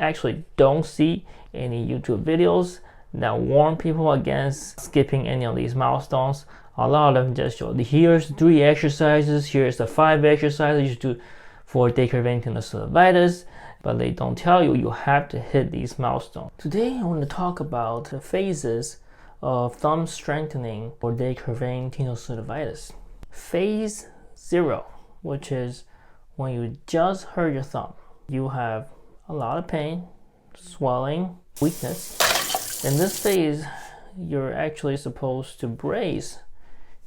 actually don't see any YouTube videos that warn people against skipping any of these milestones. A lot of them just show, here's 3 exercises, here's the 5 exercises you should do for Quervain Tenosynovitis, but they don't tell you have to hit these milestones. Today I want to talk about the phases of thumb strengthening for Quervain Tenosynovitis. Phase 0, which is when you just hurt your thumb. You have a lot of pain, swelling, weakness. In this phase, you're actually supposed to brace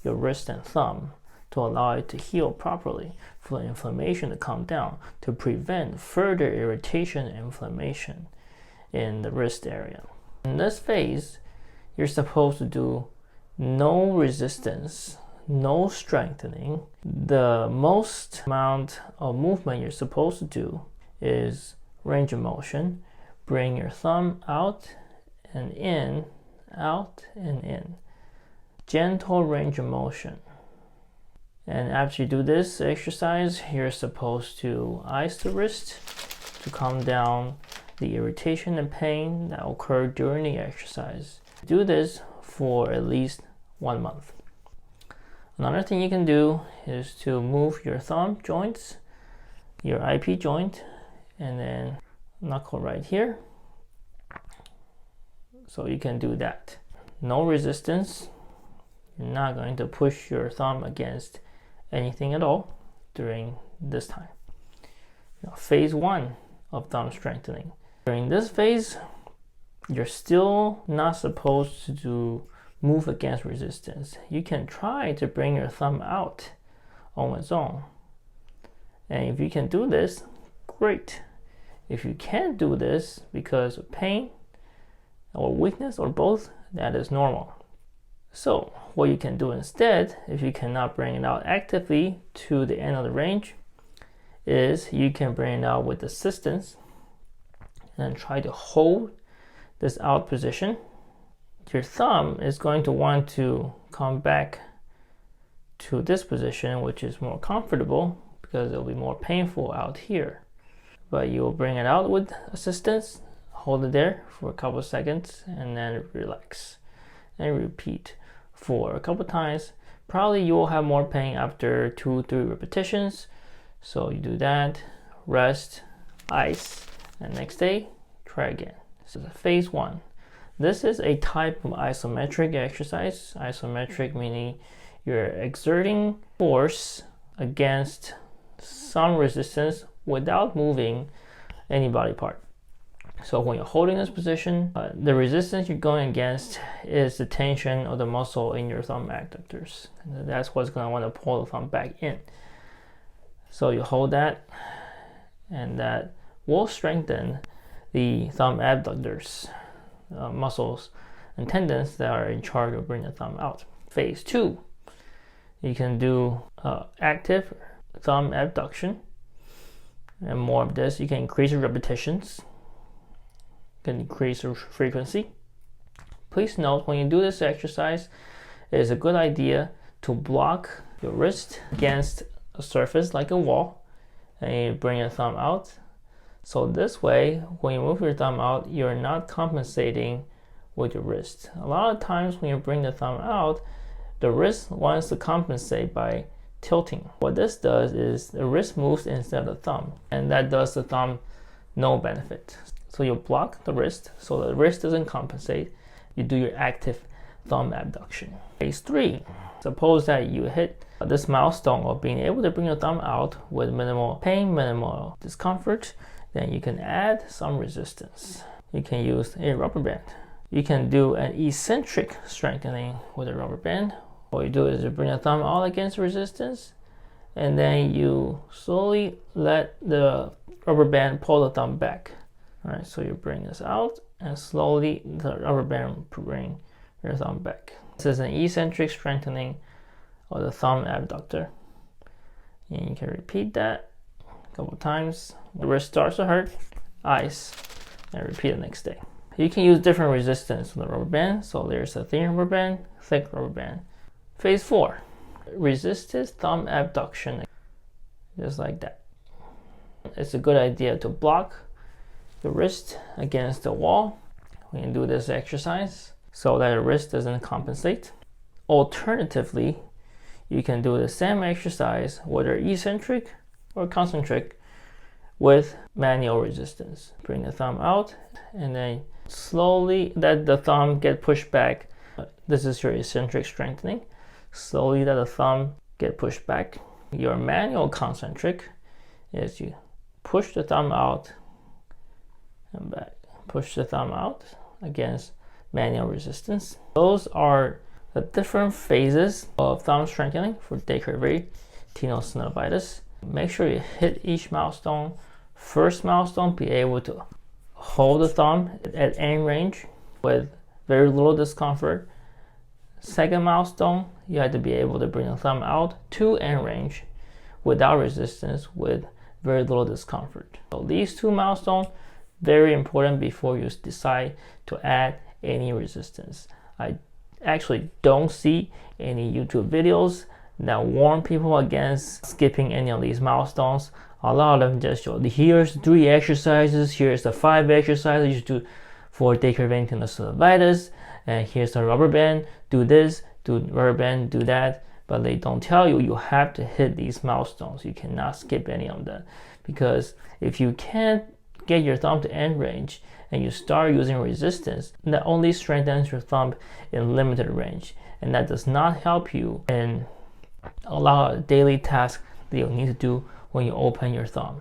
your wrist and thumb to allow it to heal properly, for the inflammation to come down, to prevent further irritation and inflammation in the wrist area. In this phase, you're supposed to do no resistance, no strengthening. The most amount of movement you're supposed to do is range of motion. Bring your thumb out and in, out and in. Gentle range of motion. And after you do this exercise, you're supposed to ice the wrist to calm down the irritation and pain that occurred during the exercise. Do this for at least 1 month. Another thing you can do is to move your thumb joints, your IP joint, and then knuckle right here. So you can do that. No resistance. You're not going to push your thumb against anything at all during this time. Phase 1 of thumb strengthening. During this phase, you're still not supposed to move against resistance. You can try to bring your thumb out on its own. And if you can do this, great. If you can't do this because of pain or weakness or both, that is normal. So what you can do instead, if you cannot bring it out actively to the end of the range, is you can bring it out with assistance and try to hold this out position. Your thumb is going to want to come back to this position, which is more comfortable because it'll be more painful out here. But you'll bring it out with assistance, hold it there for a couple of seconds, and then relax and repeat for a couple times. Probably you will have more pain after 2-3 repetitions. So you do that, rest, ice, and next day, try again. This is phase 1. This is a type of isometric exercise. Isometric meaning you're exerting force against some resistance without moving any body part. So when you're holding this position, the resistance you're going against is the tension of the muscle in your thumb adductors. And that's what's going to want to pull the thumb back in. So you hold that, and that will strengthen the thumb abductors, muscles and tendons that are in charge of bringing the thumb out. Phase 2, you can do active thumb abduction, and more of this. You can increase your repetitions, you can increase your frequency. Please note, when you do this exercise, it is a good idea to block your wrist against a surface like a wall, and you bring your thumb out. So this way, when you move your thumb out, you're not compensating with your wrist. A lot of times when you bring the thumb out, the wrist wants to compensate by tilting. What this does is the wrist moves instead of the thumb, and that does the thumb no benefit. So you block the wrist so the wrist doesn't compensate. You do your active thumb abduction. Phase 3, suppose that you hit this milestone of being able to bring your thumb out with minimal pain, minimal discomfort. Then you can add some resistance. You can use a rubber band. You can do an eccentric strengthening with a rubber band. What you do is you bring the thumb out against resistance, and then you slowly let the rubber band pull the thumb back. All right, so you bring this out, and slowly the rubber band bring your thumb back. This is an eccentric strengthening of the thumb abductor. And you can repeat that a couple times. The wrist starts to hurt, ice, and repeat the next day. You can use different resistance on the rubber band. So there's a thin rubber band, thick rubber band. Phase 4, resisted thumb abduction, just like that. It's a good idea to block the wrist against the wall when you do this exercise so that the wrist doesn't compensate. Alternatively, you can do the same exercise, whether eccentric or concentric, with manual resistance. Bring the thumb out and then slowly let the thumb get pushed back. This is your eccentric strengthening. Slowly let the thumb get pushed back. Your manual concentric is you push the thumb out and back. Push the thumb out against manual resistance. Those are the different phases of thumb strengthening for Quervain Tenosynovitis. Make sure you hit each milestone. First milestone, be able to hold the thumb at end range with very little discomfort. Second milestone, you have to be able to bring the thumb out to end range without resistance with very little discomfort. So these two milestones, very important before you decide to add any resistance. I actually don't see any YouTube videos that warn people against skipping any of these milestones. A lot of them just show, here's 3 exercises, here's the 5 exercises you should do for Quervain Tenosynovitis, and here's the rubber band, do this, do rubber band, do that. But they don't tell you have to hit these milestones. You cannot skip any of them, because if you can't get your thumb to end range and you start using resistance, that only strengthens your thumb in limited range, and that does not help you in a lot of daily tasks that you need to do when you open your thumb.